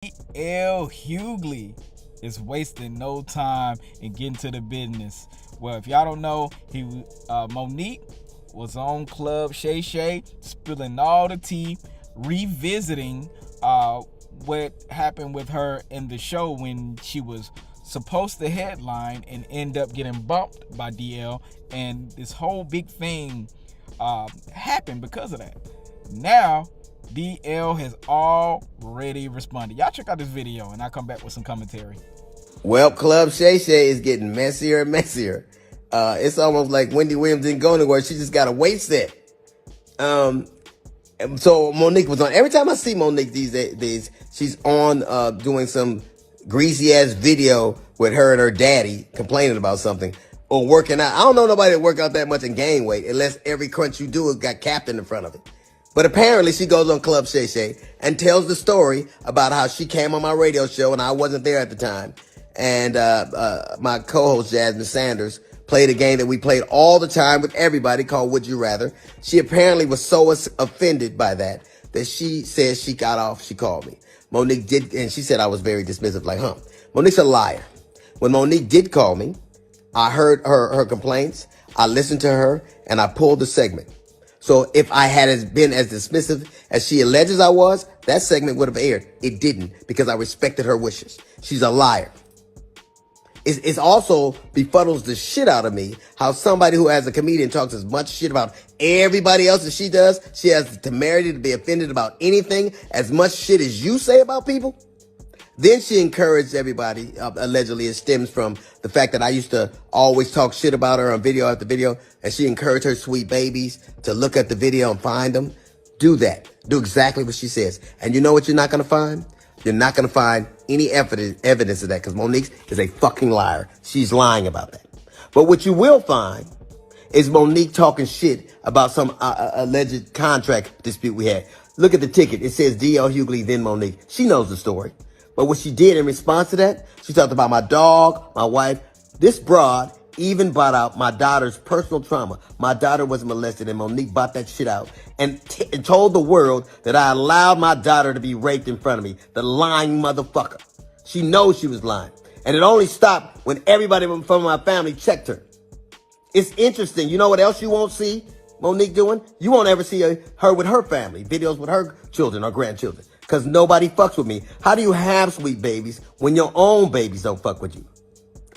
Huhgley is wasting no time in getting to the business. Well, if y'all don't know, Monique was on Club Shay Shay, spilling all the tea, revisiting what happened with her in the show when she was supposed to headline and end up getting bumped by DL, and this whole big thing happened because of that. Now DL has already responded. Y'all check out this video and I'll come back with some commentary. Well, Club Shay Shay is getting messier and messier. It's almost like Wendy Williams didn't go anywhere. She just got a weight set. So Monique was on. Every time I see Monique these days, she's on doing some greasy ass video with her and her daddy complaining about something or working out. I don't know nobody that work out that much and gain weight unless every crunch you do has got Captain in front of it. But apparently she goes on Club Shay Shay and tells the story about how she came on my radio show and I wasn't there at the time. And my co-host Jasmine Sanders played a game that we played all the time with everybody called Would You Rather. She apparently was so offended by that she says she got off. She called me. Monique did, and she said I was very dismissive, like, Monique's a liar. When Monique did call me, I heard her complaints. I listened to her and I pulled the segment. So if I had been as dismissive as she alleges I was, that segment would have aired. It didn't because I respected her wishes. She's a liar. It's also befuddles the shit out of me how somebody who as a comedian talks as much shit about everybody else as she does. She has the temerity to be offended about anything as much shit as you say about people. Then she encouraged everybody, allegedly it stems from the fact that I used to always talk shit about her on video after video, and she encouraged her sweet babies to look at the video and find them. Do that. Do exactly what she says. And you know what you're not going to find? You're not going to find any evidence of that because Monique is a fucking liar. She's lying about that. But what you will find is Monique talking shit about some alleged contract dispute we had. Look at the ticket. It says DL Huhgley, then Monique. She knows the story. But what she did in response to that, she talked about my dog, my wife. This broad even brought out my daughter's personal trauma. My daughter was molested and Monique brought that shit out and told the world that I allowed my daughter to be raped in front of me. The lying motherfucker. She knows she was lying. And it only stopped when everybody from my family checked her. It's interesting. You know what else you won't see Monique doing? You won't ever see her with her family, videos with her children or grandchildren. Because nobody fucks with me. How do you have sweet babies when your own babies don't fuck with you?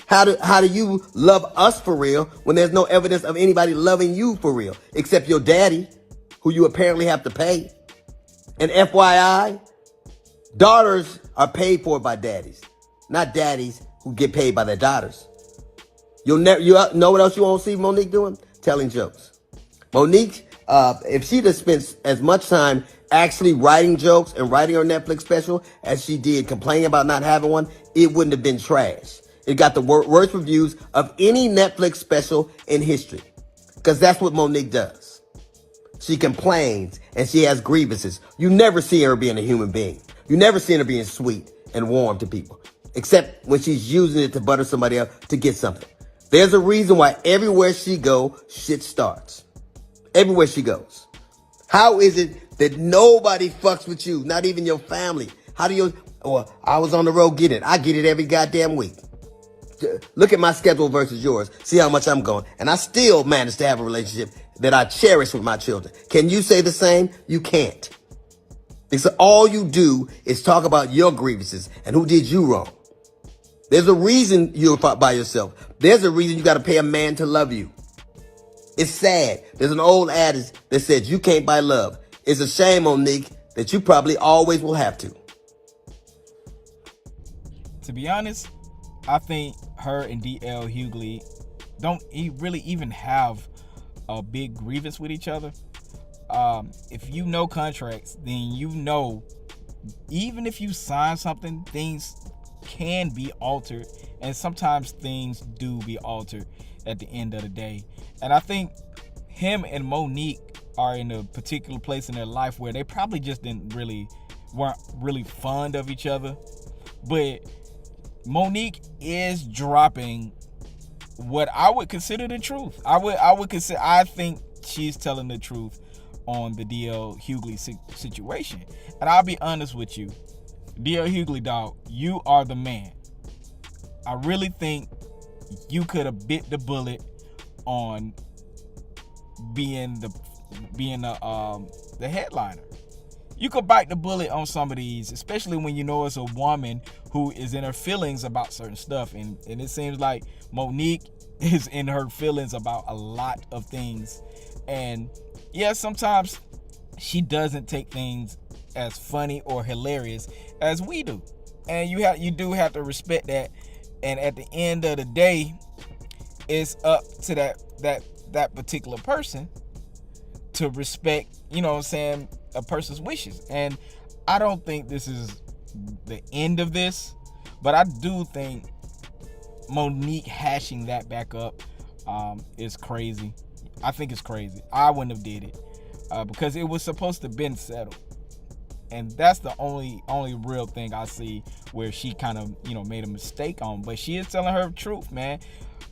How do you love us for real when there's no evidence of anybody loving you for real? Except your daddy, who you apparently have to pay. And FYI, daughters are paid for by daddies. Not daddies who get paid by their daughters. You know what else you won't see Monique doing? Telling jokes. Monique, if she'd have spent as much time actually writing jokes and writing her Netflix special as she did complaining about not having one, it wouldn't have been trash. It got the worst reviews of any Netflix special in history. Because that's what Monique does. She complains and she has grievances. You never see her being a human being. You never see her being sweet and warm to people. Except when she's using it to butter somebody up to get something. There's a reason why everywhere she goes, shit starts. Everywhere she goes. How is it that nobody fucks with you? Not even your family. How do you, I was on the road getting it. I get it every goddamn week. Look at my schedule versus yours. See how much I'm going. And I still manage to have a relationship that I cherish with my children. Can you say the same? You can't. Because all you do is talk about your grievances and who did you wrong. There's a reason you're by yourself. There's a reason you got to pay a man to love you. It's sad. There's an old adage that says you can't buy love. It's a shame, Monique, that you probably always will have to. To be honest, I think her and DL Huhgley don't really even have a big grievance with each other. If you know contracts, then you know even if you sign something, things can be altered, and sometimes things do be altered at the end of the day. And I think him and Monique are in a particular place in their life where they probably just weren't really fond of each other. But Monique is dropping what I would consider the truth. I think she's telling the truth on the DL Huhgley situation. And I'll be honest with you. DL Hughly, dog, you are the man. I really think you could have bit the bullet on being the headliner. You could bite the bullet on some of these, especially when you know it's a woman who is in her feelings about certain stuff. And it seems like Monique is in her feelings about a lot of things. And yeah, sometimes she doesn't take things as funny or hilarious as we do. And you do have to respect that. And at the end of the day, it's up to that particular person to respect, you know what I'm saying, a person's wishes. And I don't think this is the end of this, but I do think Monique hashing that back up is crazy. I think it's crazy. I wouldn't have did it because it was supposed to have been settled. And that's the only real thing I see where she kind of, you know, made a mistake on. But she is telling her truth, man.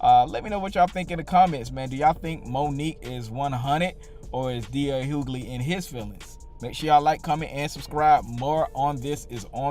Let me know what y'all think in the comments, man. Do y'all think Monique is 100 or is D.L. Hughly in his feelings? Make sure y'all like, comment, and subscribe. More on this is on